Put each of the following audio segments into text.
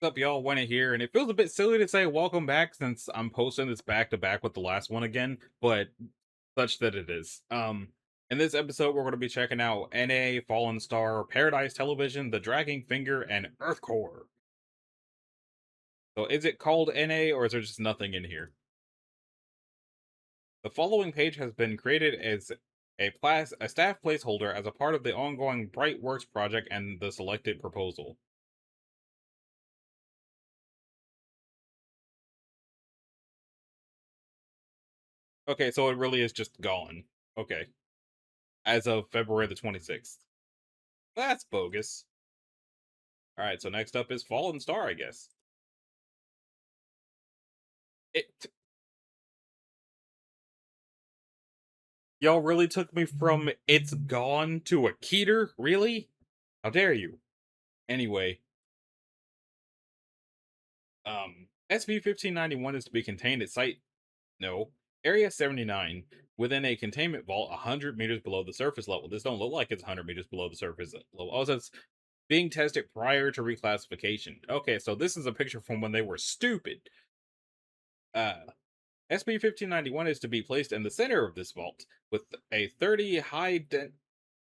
What's up, y'all? Winnie here, and it feels a bit silly to say welcome back since I'm posting this back to back with the last one again, but such that it is. In this episode, we're going to be checking out NA, Fallen Star, Paradise Television, The Dragging Finger, and Earth Core. So, is it called NA, or is there just nothing in here? The following page has been created as a staff placeholder as a part of the ongoing Bright Works project and the selected proposal. Okay, so it really is just gone. Okay, as of February the 26th. That's bogus. Alright, so next up is Fallen Star, I guess. It Y'all really took me from it's gone to a Keter? Really? How dare you? Anyway, SB-1591 is to be contained at Site No, Area 79 within a containment vault 100 meters below the surface level. This don't look like it's 100 meters below the surface level. Also, it's being tested prior to reclassification. Okay, so this is a picture from when they were stupid. Uh, SB-1591 is to be placed in the center of this vault, with a 30 high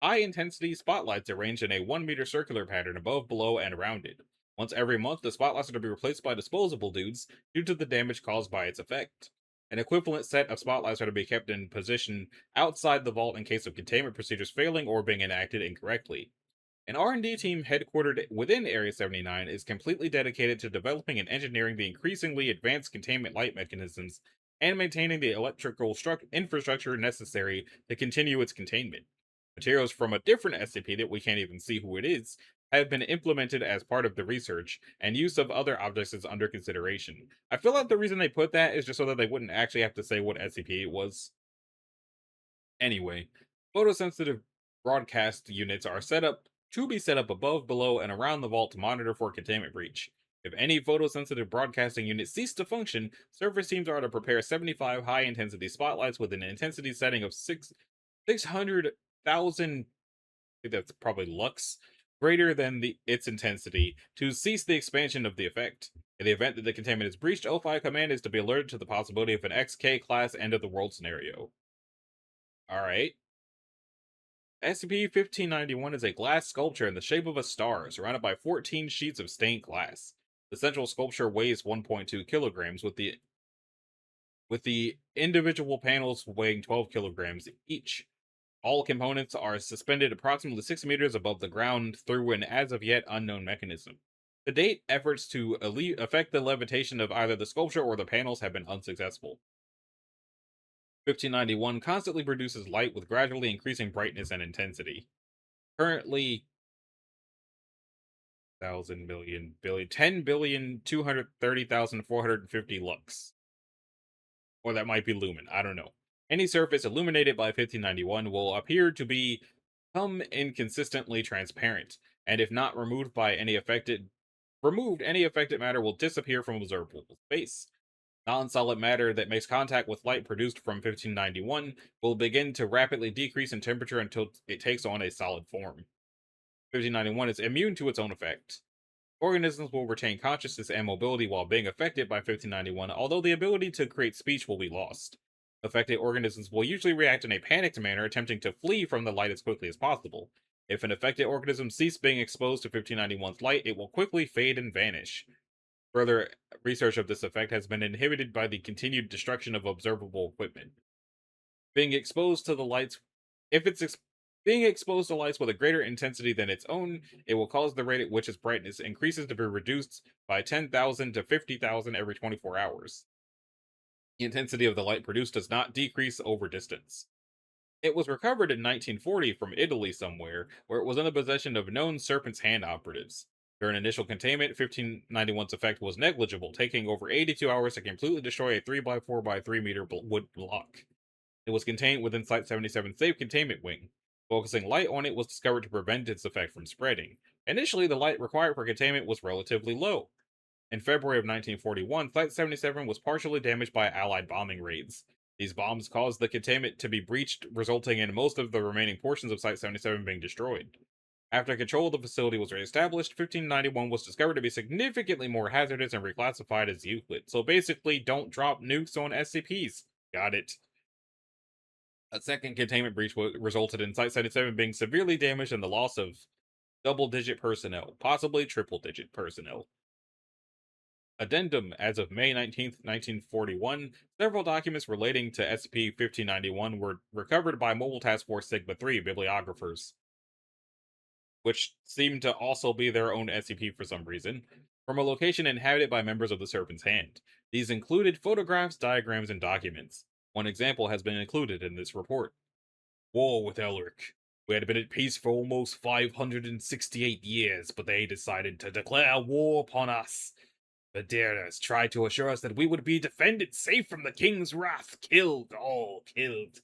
intensity spotlights arranged in a 1 meter circular pattern above, below, and around it. Once every month, the spotlights are to be replaced by disposable dudes due to the damage caused by its effect. An equivalent set of spotlights are to be kept in position outside the vault in case of containment procedures failing or being enacted incorrectly. An R&D team headquartered within Area 79 is completely dedicated to developing and engineering the increasingly advanced containment light mechanisms and maintaining the electrical infrastructure necessary to continue its containment. Materials from a different SCP that we can't even see who it is have been implemented as part of the research, and use of other objects is under consideration. I feel like the reason they put that is just so that they wouldn't actually have to say what SCP it was. Anyway, photosensitive broadcast units are set up above, below, and around the vault to monitor for containment breach. If any photosensitive broadcasting units cease to function, service teams are to prepare 75 high intensity spotlights with an intensity setting of 600,000, I think that's probably lux, greater than its intensity, to cease the expansion of the effect. In the event that the containment is breached, O5 Command is to be alerted to the possibility of an XK class end of the world scenario. Alright. SCP-1591 is a glass sculpture in the shape of a star, surrounded by 14 sheets of stained glass. The central sculpture weighs 1.2 kilograms, with the individual panels weighing 12 kilograms each. All components are suspended approximately 6 meters above the ground through an as of yet unknown mechanism. To date, efforts to affect the levitation of either the sculpture or the panels have been unsuccessful. 1591 constantly produces light with gradually increasing brightness and intensity. Currently, 10,230,450 lux. Or that might be lumen, I don't know. Any surface illuminated by 1591 will appear to become inconsistently transparent, and if not removed, any affected matter will disappear from observable space. Non-solid matter that makes contact with light produced from 1591 will begin to rapidly decrease in temperature until it takes on a solid form. 1591 is immune to its own effect. Organisms will retain consciousness and mobility while being affected by 1591, although the ability to create speech will be lost. Affected organisms will usually react in a panicked manner, attempting to flee from the light as quickly as possible. If an affected organism ceases being exposed to 1591's light, it will quickly fade and vanish. Further research of this effect has been inhibited by the continued destruction of observable equipment. Being exposed to the lights, if it's ex- Being exposed to lights with a greater intensity than its own, it will cause the rate at which its brightness increases to be reduced by 10,000 to 50,000 every 24 hours. The intensity of the light produced does not decrease over distance. It was recovered in 1940 from Italy somewhere, where it was in the possession of known Serpent's Hand operatives. During initial containment, 1591's effect was negligible, taking over 82 hours to completely destroy a 3 by 4 by 3 meter wood block. It was contained within Site 77's safe containment wing. Focusing light on it was discovered to prevent its effect from spreading. Initially, the light required for containment was relatively low. In February of 1941, Site 77 was partially damaged by Allied bombing raids. These bombs caused the containment to be breached, resulting in most of the remaining portions of Site 77 being destroyed. After control of the facility was reestablished, 1591 was discovered to be significantly more hazardous and reclassified as Euclid. So basically, don't drop nukes on SCPs. Got it. A second containment breach resulted in Site-77 being severely damaged and the loss of double-digit personnel, possibly triple-digit personnel. Addendum: as of May 19th, 1941, several documents relating to SCP-1591 were recovered by Mobile Task Force Sigma-3 bibliographers, which seemed to also be their own SCP for some reason, from a location inhabited by members of the Serpent's Hand. These included photographs, diagrams, and documents. One example has been included in this report. War with Elric. We had been at peace for almost 568 years, but they decided to declare war upon us. The Dareners tried to assure us that we would be defended, safe from the king's wrath, killed, all killed.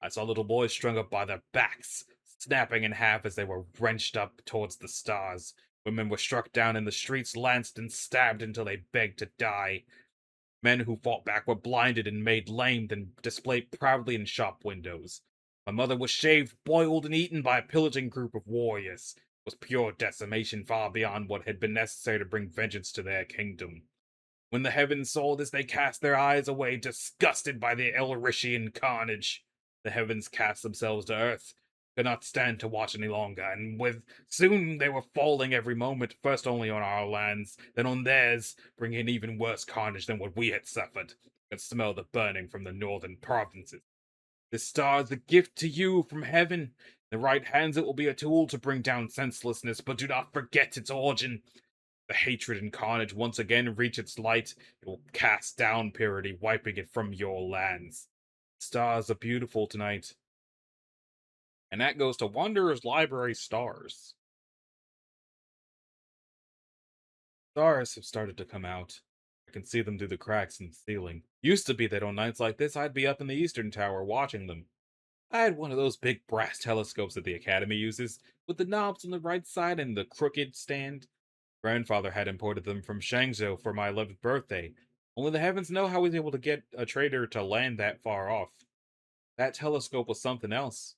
I saw little boys strung up by their backs, snapping in half as they were wrenched up towards the stars. Women were struck down in the streets, lanced and stabbed until they begged to die. Men who fought back were blinded and made lame, then displayed proudly in shop windows. My mother was shaved, boiled, and eaten by a pillaging group of warriors. It was pure decimation, far beyond what had been necessary to bring vengeance to their kingdom. When the heavens saw this, they cast their eyes away, disgusted by the Elrishian carnage. The heavens cast themselves to earth, could not stand to watch any longer, and soon they were falling every moment, first only on our lands, then on theirs, bringing even worse carnage than what we had suffered. I could smell the burning from the northern provinces. This star is a gift to you from heaven. In the right hands, it will be a tool to bring down senselessness, but do not forget its origin. The hatred and carnage once again reach its light, it will cast down purity, wiping it from your lands. Stars are beautiful tonight. And that goes to Wanderer's Library stars. Stars have started to come out. I can see them through the cracks in the ceiling. Used to be that on nights like this, I'd be up in the Eastern Tower watching them. I had one of those big brass telescopes that the Academy uses, with the knobs on the right side and the crooked stand. Grandfather had imported them from Shangzhou for my 11th birthday. Only the heavens know how he was able to get a trader to land that far off. That telescope was something else.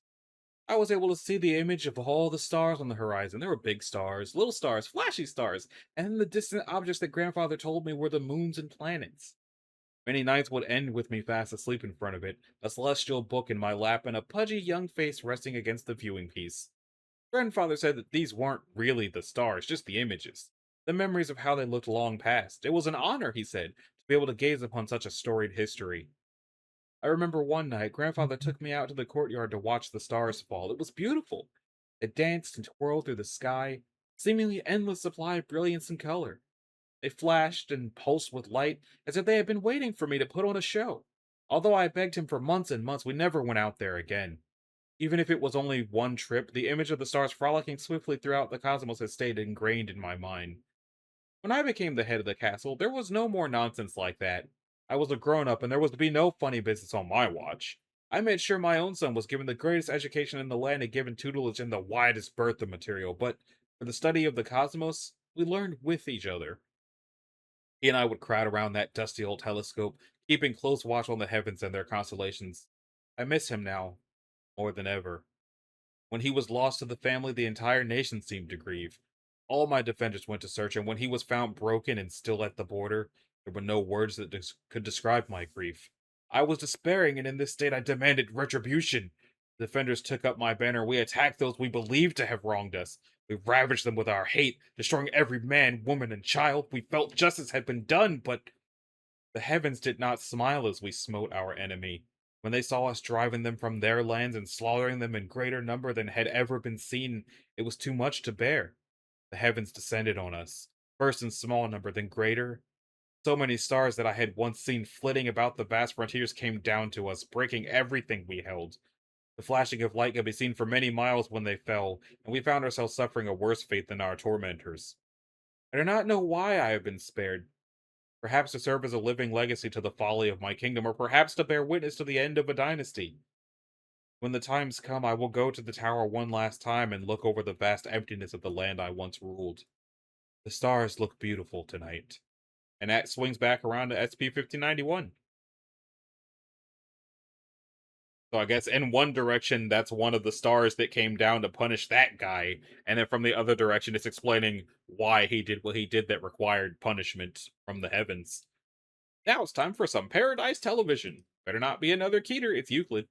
I was able to see the image of all the stars on the horizon. There were big stars, little stars, flashy stars, and the distant objects that grandfather told me were the moons and planets. Many nights would end with me fast asleep in front of it, a celestial book in my lap and a pudgy young face resting against the viewing piece. Grandfather said that these weren't really the stars, just the images. The memories of how they looked long past. It was an honor, he said, to be able to gaze upon such a storied history. I remember one night, Grandfather took me out to the courtyard to watch the stars fall. It was beautiful. They danced and twirled through the sky, seemingly endless supply of brilliance and color. They flashed and pulsed with light as if they had been waiting for me to put on a show. Although I begged him for months and months, we never went out there again. Even if it was only one trip, the image of the stars frolicking swiftly throughout the cosmos has stayed ingrained in my mind. When I became the head of the castle, there was no more nonsense like that. I was a grown up and there was to be no funny business on my watch. I made sure my own son was given the greatest education in the land and given tutelage in the widest berth of material, but for the study of the cosmos, we learned with each other. He and I would crowd around that dusty old telescope, keeping close watch on the heavens and their constellations. I miss him now, more than ever. When he was lost to the family, the entire nation seemed to grieve. All my defenders went to search, and when he was found broken and still at the border, there were no words that could describe my grief. I was despairing, and in this state I demanded retribution. The defenders took up my banner. We attacked those we believed to have wronged us. We ravaged them with our hate, destroying every man, woman, and child. We felt justice had been done, but the heavens did not smile as we smote our enemy. When they saw us driving them from their lands and slaughtering them in greater number than had ever been seen, it was too much to bear. The heavens descended on us, first in small number, then greater. So many stars that I had once seen flitting about the vast frontiers came down to us, breaking everything we held. The flashing of light could be seen for many miles when they fell, and we found ourselves suffering a worse fate than our tormentors. I do not know why I have been spared. Perhaps to serve as a living legacy to the folly of my kingdom, or perhaps to bear witness to the end of a dynasty. When the times come, I will go to the tower one last time and look over the vast emptiness of the land I once ruled. The stars look beautiful tonight. And that swings back around to SCP 1591. So I guess in one direction, that's one of the stars that came down to punish that guy, and then from the other direction, it's explaining why he did what he did that required punishment from the heavens. Now it's time for some Paradise Television. Better not be another Keter, it's Euclid.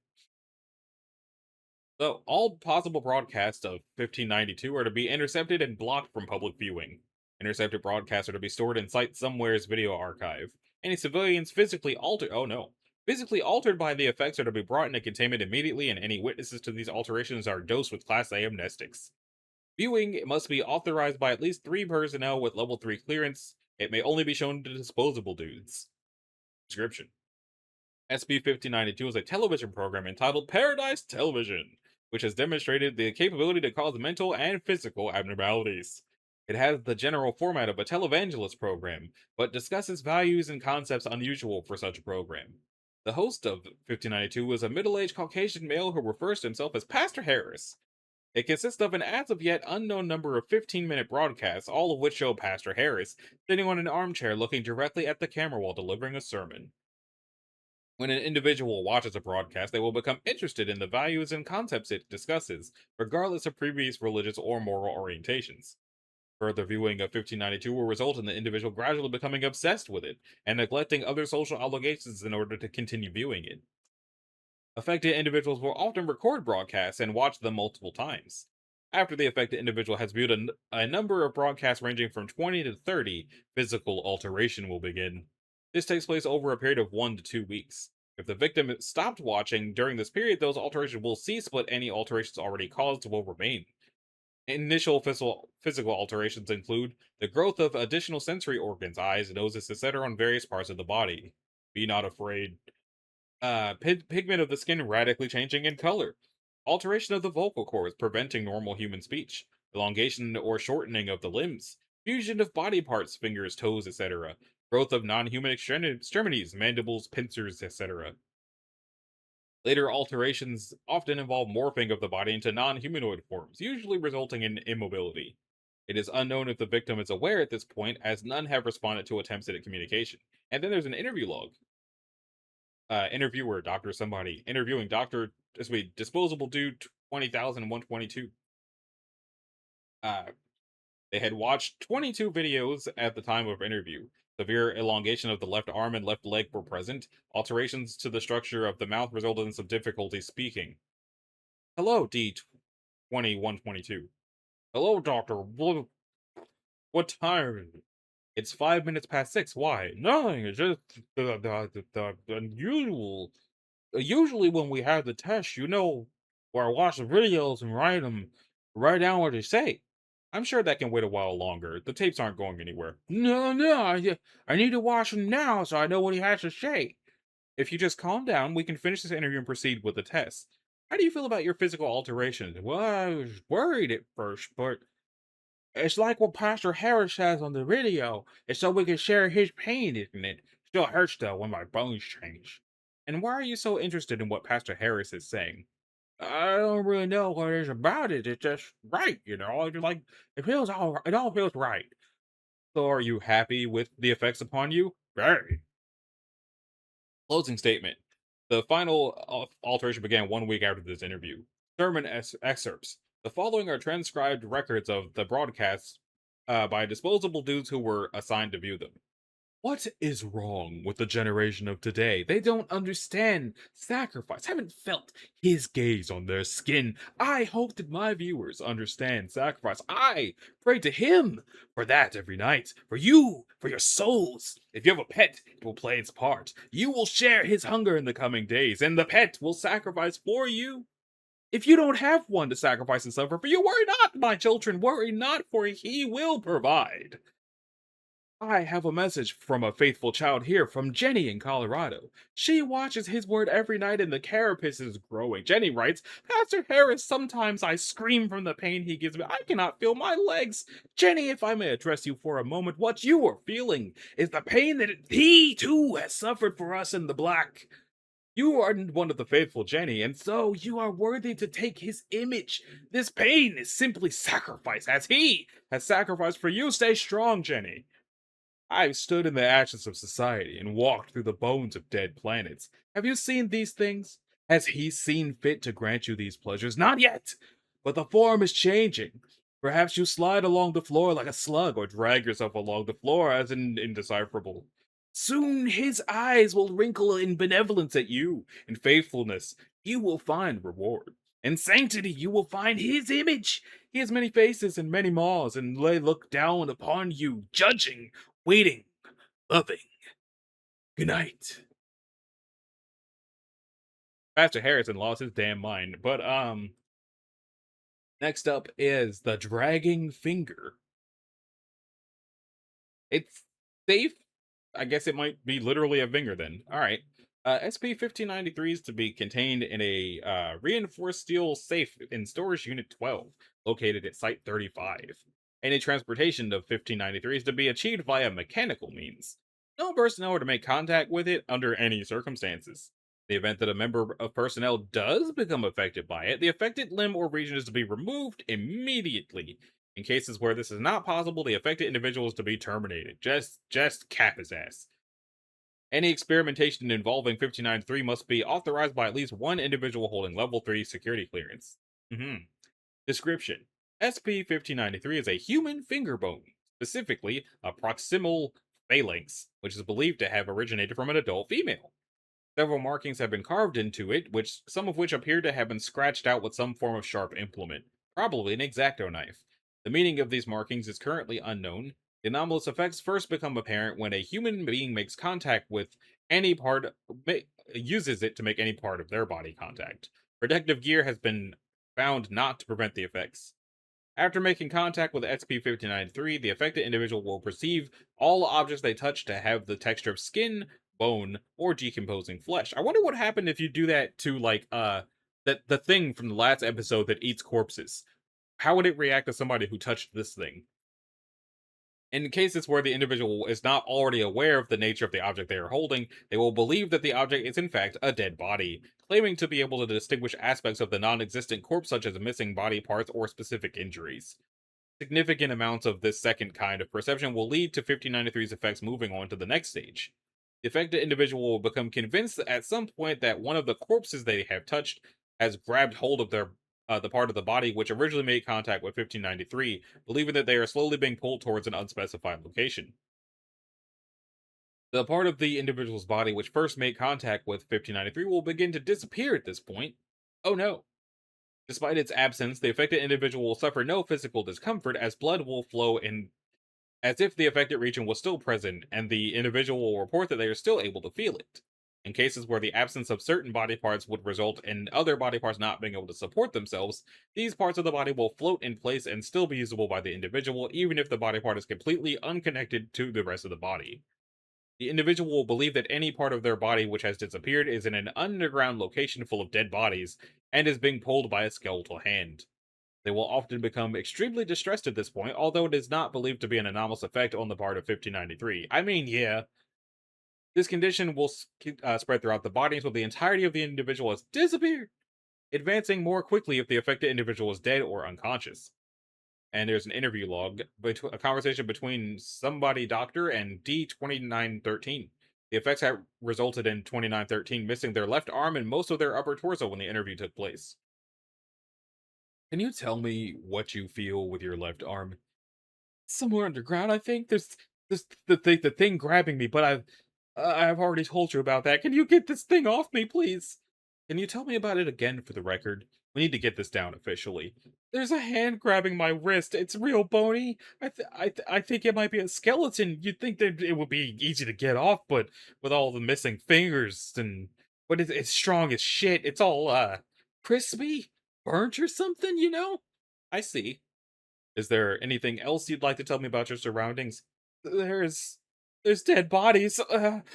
So, all possible broadcasts of 1592 are to be intercepted and blocked from public viewing. Intercepted broadcasts are to be stored in Site Somewhere's video archive. Any civilians physically altered by the effects are to be brought into containment immediately, and any witnesses to these alterations are dosed with Class A amnestics. Viewing must be authorized by at least 3 personnel with level 3 clearance. It may only be shown to disposable dudes. Description: SCP-1592 is a television program entitled Paradise Television, which has demonstrated the capability to cause mental and physical abnormalities. It has the general format of a televangelist program, but discusses values and concepts unusual for such a program. The host of 1592 is a middle-aged Caucasian male who refers to himself as Pastor Harris. It consists of an as of yet unknown number of 15-minute broadcasts, all of which show Pastor Harris sitting on an armchair looking directly at the camera while delivering a sermon. When an individual watches a broadcast, they will become interested in the values and concepts it discusses, regardless of previous religious or moral orientations. Further viewing of 1592 will result in the individual gradually becoming obsessed with it and neglecting other social obligations in order to continue viewing it. Affected individuals will often record broadcasts and watch them multiple times. After the affected individual has viewed a number of broadcasts ranging from 20 to 30, physical alteration will begin. This takes place over a period of 1 to 2 weeks. If the victim stopped watching during this period, those alterations will cease, but any alterations already caused will remain. Initial physical alterations include the growth of additional sensory organs, eyes, noses, etc., on various parts of the body. Be not afraid. Pigment of the skin radically changing in color. Alteration of the vocal cords, preventing normal human speech. Elongation or shortening of the limbs. Fusion of body parts, fingers, toes, etc. Growth of non-human extremities, mandibles, pincers, etc. Later alterations often involve morphing of the body into non-humanoid forms, usually resulting in immobility. It is unknown if the victim is aware at this point, as none have responded to attempts at communication. And then there's an interview log. Interviewer, Doctor somebody. Interviewing Doctor, disposable dude 20,122. Uh, they had watched 22 videos at the time of interview. Severe elongation of the left arm and left leg were present. Alterations to the structure of the mouth resulted in some difficulty speaking. Hello, D2122. Hello, Doctor. What time is it? It's 5 minutes past 6. Why? Nothing. It's just the unusual. Usually when we have the test, where I watch the videos and write down what they say. I'm sure that can wait a while longer. The tapes aren't going anywhere. No, no, I need to watch them now so I know what he has to say. If you just calm down, we can finish this interview and proceed with the test. How do you feel about your physical alterations? Well, I was worried at first, but it's like what Pastor Harris says on the video. It's so we can share his pain, isn't it? Still hurts though when my bones change. And why are you so interested in what Pastor Harris is saying? I don't really know what it is about it. It's just right, It's like it all feels right. So are you happy with the effects upon you? Very. Closing statement. The final alteration began 1 week after this interview. Sermon excerpts. The following are transcribed records of the broadcasts by disposable dudes who were assigned to view them. What is wrong with the generation of today? They don't understand sacrifice, haven't felt his gaze on their skin. I hope that my viewers understand sacrifice. I pray to him for that every night. For you, for your souls. If you have a pet, it will play its part. You will share his hunger in the coming days, and the pet will sacrifice for you. If you don't have one to sacrifice and suffer for you, worry not, my children, worry not, for he will provide. I have a message from a faithful child here from Jenny in Colorado. She watches his word every night and the carapace is growing. Jenny writes, Pastor Harris, sometimes I scream from the pain he gives me. I cannot feel my legs. Jenny, if I may address you for a moment, what you are feeling is the pain that he too has suffered for us in the black. You are one of the faithful, Jenny, and so you are worthy to take his image. This pain is simply sacrifice, as he has sacrificed for you. Stay strong, Jenny. I've stood in the ashes of society and walked through the bones of dead planets. Have you seen these things? Has he seen fit to grant you these pleasures? Not yet! But the form is changing. Perhaps you slide along the floor like a slug, or drag yourself along the floor as an indecipherable. Soon his eyes will wrinkle in benevolence at you. In faithfulness, you will find reward. In sanctity, you will find his image. He has many faces and many maws, and they look down upon you, judging, waiting, loving. Good night. Pastor Harrison lost his damn mind. But next up is the dragging finger. It's safe. I guess it might be literally a finger then. All right. SP-1593 is to be contained in a reinforced steel safe in storage unit 12, located at Site 35. Any transportation of 1593 is to be achieved via mechanical means. No personnel are to make contact with it under any circumstances. In the event that a member of personnel does become affected by it, the affected limb or region is to be removed immediately. In cases where this is not possible, the affected individual is to be terminated. Just cap his ass. Any experimentation involving 1593 must be authorized by at least one individual holding level 3 security clearance. Description: SP-1593 is a human finger bone, specifically a proximal phalanx, which is believed to have originated from an adult female. Several markings have been carved into it, some of which appear to have been scratched out with some form of sharp implement, probably an X-Acto knife. The meaning of these markings is currently unknown. The anomalous effects first become apparent when a human being makes contact with any part, uses it to make any part of their body contact. Protective gear has been found not to prevent the effects. After making contact with SCP-1593, the affected individual will perceive all objects they touch to have the texture of skin, bone, or decomposing flesh. I wonder what happened if you do that to the thing from the last episode that eats corpses. How would it react to somebody who touched this thing? In cases where the individual is not already aware of the nature of the object they are holding, they will believe that the object is in fact a dead body, claiming to be able to distinguish aspects of the non-existent corpse such as missing body parts or specific injuries. Significant amounts of this second kind of perception will lead to 1593's effects moving on to the next stage. The affected individual will become convinced at some point that one of the corpses they have touched has grabbed hold of the part of the body which originally made contact with 1593, believing that they are slowly being pulled towards an unspecified location. The part of the individual's body which first made contact with 1593 will begin to disappear at this point. Oh no. Despite its absence, the affected individual will suffer no physical discomfort as blood will flow in as if the affected region was still present, and the individual will report that they are still able to feel it. In cases where the absence of certain body parts would result in other body parts not being able to support themselves, these parts of the body will float in place and still be usable by the individual, even if the body part is completely unconnected to the rest of the body. The individual will believe that any part of their body which has disappeared is in an underground location full of dead bodies and is being pulled by a skeletal hand. They will often become extremely distressed at this point, although it is not believed to be an anomalous effect on the part of 1593. I mean, yeah. This condition will spread throughout the body until the entirety of the individual has disappeared, advancing more quickly if the affected individual is dead or unconscious. And there's an interview log, a conversation between somebody doctor and D2913. The effects have resulted in 2913 missing their left arm and most of their upper torso when the interview took place. Can you tell me what you feel with your left arm? Somewhere underground, I think. There's the thing grabbing me, but I've already told you about that. Can you get this thing off me, please? Can you tell me about it again for the record? We need to get this down officially. There's a hand grabbing my wrist. It's real bony. I think it might be a skeleton. You'd think that it would be easy to get off, but with all the missing fingers but it's strong as shit. It's all crispy, burnt or something. I see. Is there anything else you'd like to tell me about your surroundings? There's there's dead bodies.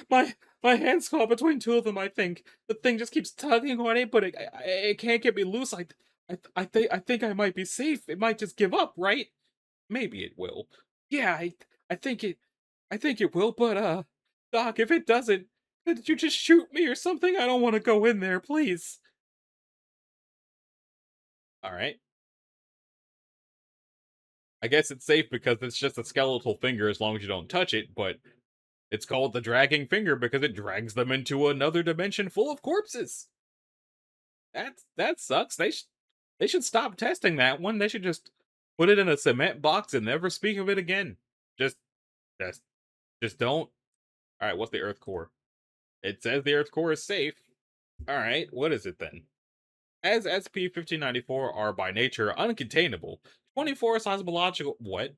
My hands caught between two of them. I think the thing just keeps tugging on it, but it can't get me loose. I think I might be safe. It might just give up, right? Maybe it will. Yeah, I think it will. But Doc, if it doesn't, could you just shoot me or something? I don't want to go in there, please. All right. I guess it's safe because it's just a skeletal finger as long as you don't touch it, but it's called the dragging finger because it drags them into another dimension full of corpses. That sucks. They should stop testing that one. They should just put it in a cement box and never speak of it again. Just just just don't. All right, what's the Earth core? It says the Earth core is safe. All right, what is it then? As SCP-1594 are by nature uncontainable, 24 seismological what?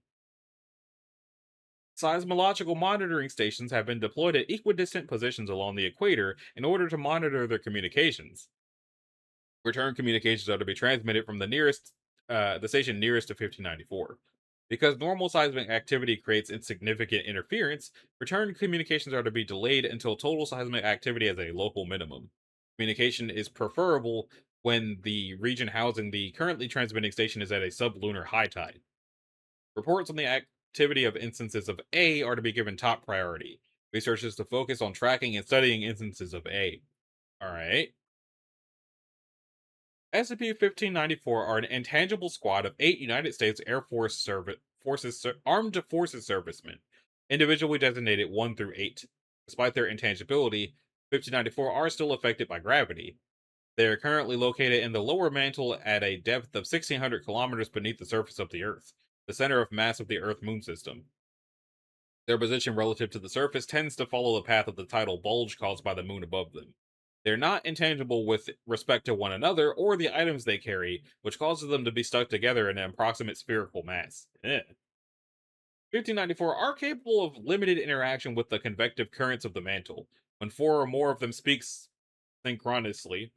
Seismological monitoring stations have been deployed at equidistant positions along the equator in order to monitor their communications. Return communications are to be transmitted from the station nearest to 1594. Because normal seismic activity creates insignificant interference, return communications are to be delayed until total seismic activity is a local minimum. Communication is preferable when the region housing the currently transmitting station is at a sublunar high tide. Reports on the activity of instances of A are to be given top priority. Research is to focus on tracking and studying instances of A. Alright. SCP-1594 are an intangible squad of 8 United States Air Force Armed Forces servicemen, individually designated 1 through 8. Despite their intangibility, 1594 are still affected by gravity. They are currently located in the lower mantle at a depth of 1,600 kilometers beneath the surface of the Earth, the center of mass of the Earth-Moon system. Their position relative to the surface tends to follow the path of the tidal bulge caused by the moon above them. They're not intangible with respect to one another or the items they carry, which causes them to be stuck together in an approximate spherical mass. 1594 are capable of limited interaction with the convective currents of the mantle. When 4 or more of them speak synchronously,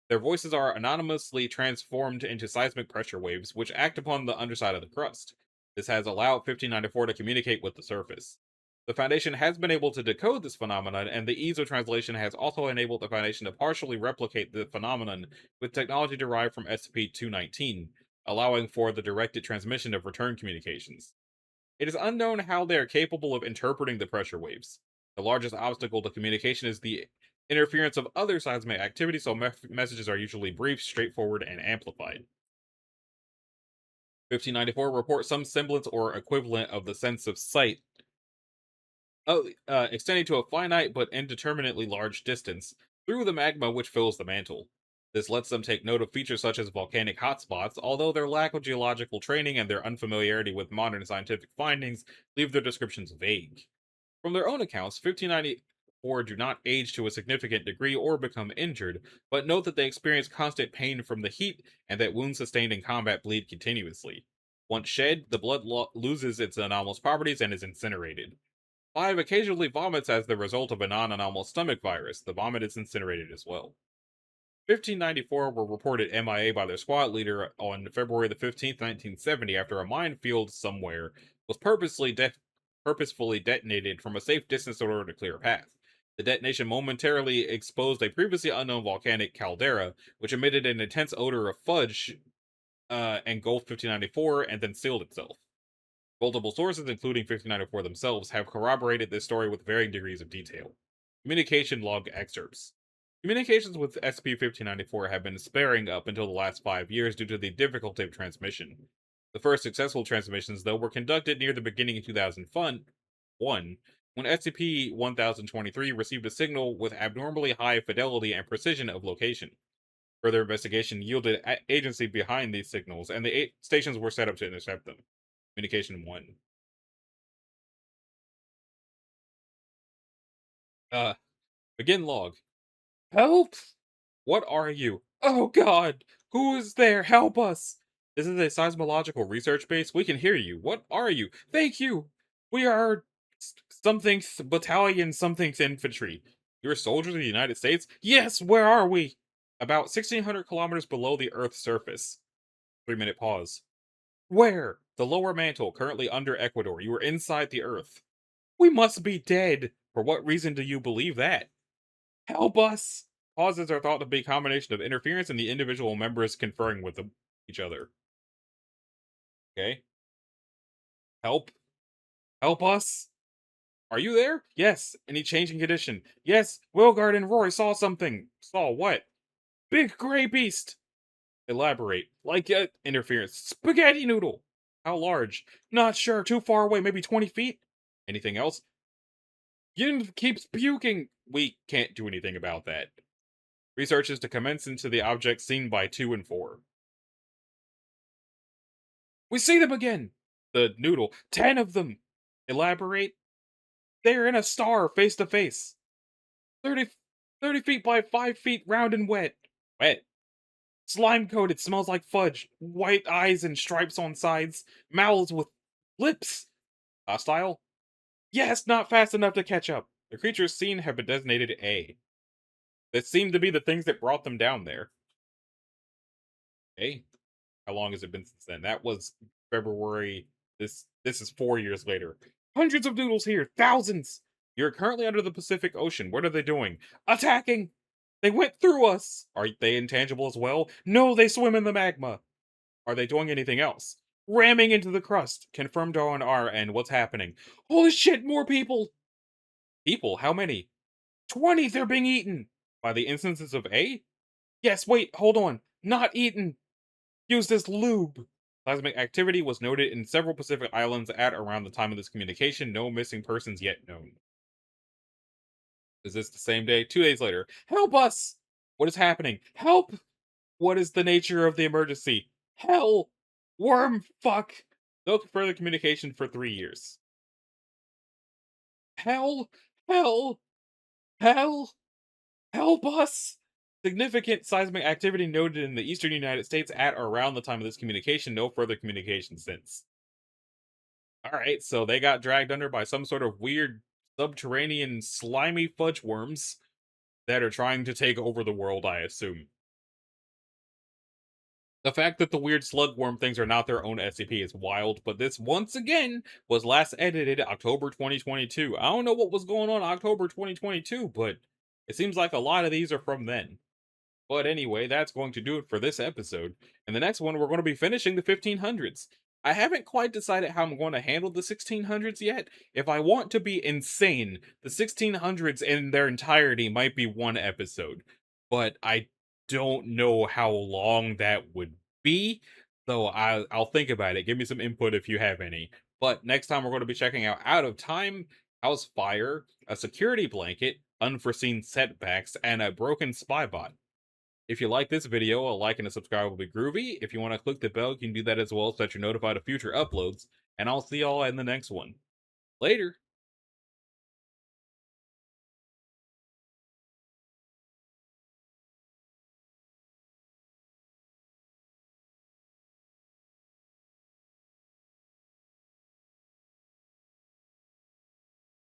their voices are anonymously transformed into seismic pressure waves, which act upon the underside of the crust. This has allowed 1594 to communicate with the surface. The Foundation has been able to decode this phenomenon, and the ease of translation has also enabled the Foundation to partially replicate the phenomenon with technology derived from SCP-219, allowing for the directed transmission of return communications. It is unknown how they are capable of interpreting the pressure waves. The largest obstacle to communication is the interference of other seismic activity, so messages are usually brief, straightforward, and amplified. 1594 reports some semblance or equivalent of the sense of sight, extending to a finite but indeterminately large distance through the magma which fills the mantle. This lets them take note of features such as volcanic hotspots, although their lack of geological training and their unfamiliarity with modern scientific findings leave their descriptions vague. From their own accounts, 1594 do not age to a significant degree or become injured, but note that they experience constant pain from the heat and that wounds sustained in combat bleed continuously. Once shed, the blood loses its anomalous properties and is incinerated. 5 occasionally vomits as the result of a non-anomalous stomach virus. The vomit is incinerated as well. 1594 were reported MIA by their squad leader on February the 15th, 1970, after a minefield somewhere was purposefully detonated from a safe distance in order to clear a path. The detonation momentarily exposed a previously unknown volcanic caldera, which emitted an intense odor of fudge, engulfed 1594 and then sealed itself. Multiple sources, including 1594 themselves, have corroborated this story with varying degrees of detail. Communication log excerpts. Communications with SCP-1594 have been sparing up until the last 5 years due to the difficulty of transmission. The first successful transmissions, though, were conducted near the beginning of 2001, when SCP-1023 received a signal with abnormally high fidelity and precision of location. Further investigation yielded agency behind these signals, and the stations were set up to intercept them. Communication 1. Uh, Begin log. Help! What are you? Oh god! Who is there? Help us! This is a seismological research base. We can hear you. What are you? Thank you! We are something battalion something infantry. You're soldiers of the United States? Yes, where are we? About 1,600 kilometers below the Earth's surface. 3-minute pause. Where? The lower mantle, currently under Ecuador. You are inside the Earth. We must be dead. For what reason do you believe that? Help us! Causes are thought to be a combination of interference and the individual members conferring with each other. Okay? Help? Help us? Are you there? Yes. Any changing condition? Yes. Wilgard and Roy saw something. Saw what? Big gray beast. Elaborate. Like interference. Spaghetti noodle. How large? Not sure. Too far away. Maybe 20 feet? Anything else? Yin keeps puking. We can't do anything about that. Research is to commence into the objects seen by 2 and 4. We see them again! The noodle. 10 of them! Elaborate. They're in a star, face to face. 30, 30 feet by 5 feet, round and wet. Wet. Slime coated, smells like fudge. White eyes and stripes on sides. Mouths with lips. Hostile? Yes, not fast enough to catch up. The creatures seen have been designated A. That seem to be the things that brought them down there. A? How long has it been since then? That was February. This is 4 years later. Hundreds of noodles here, thousands. You're currently under the Pacific Ocean. What are they doing? Attacking! They went through us. Are they intangible as well? No, they swim in the magma. Are they doing anything else? Ramming into the crust. Confirmed on our end. What's happening? Holy shit, more people! People? How many? 20! They're being eaten! By the instances of A? Yes, wait, hold on. Not eaten. Used as lube. Seismic activity was noted in several Pacific islands at around the time of this communication. No missing persons yet known. Is this the same day? 2 days later. Help us! What is happening? Help! What is the nature of the emergency? Hell! Worm fuck! No further communication for 3 years. Hell! Hell! Hell! Help us! Significant seismic activity noted in the eastern United States at or around the time of this communication. No further communication since. Alright, so they got dragged under by some sort of weird subterranean slimy fudge worms that are trying to take over the world, I assume. The fact that the weird slugworm things are not their own SCP is wild, but this once again was last edited October 2022. I don't know what was going on October 2022, but it seems like a lot of these are from then. But anyway, that's going to do it for this episode. In the next one, we're going to be finishing the 1500s. I haven't quite decided how I'm going to handle the 1600s yet. If I want to be insane, the 1600s in their entirety might be one episode. But I don't know how long that would be. So I'll think about it. Give me some input if you have any. But next time we're going to be checking Out of Time, House Fire, a security blanket, unforeseen setbacks, and a broken spy bot. If you like this video, a like and a subscribe will be groovy. If you want to click the bell, you can do that as well so that you're notified of future uploads. And I'll see y'all in the next one. Later!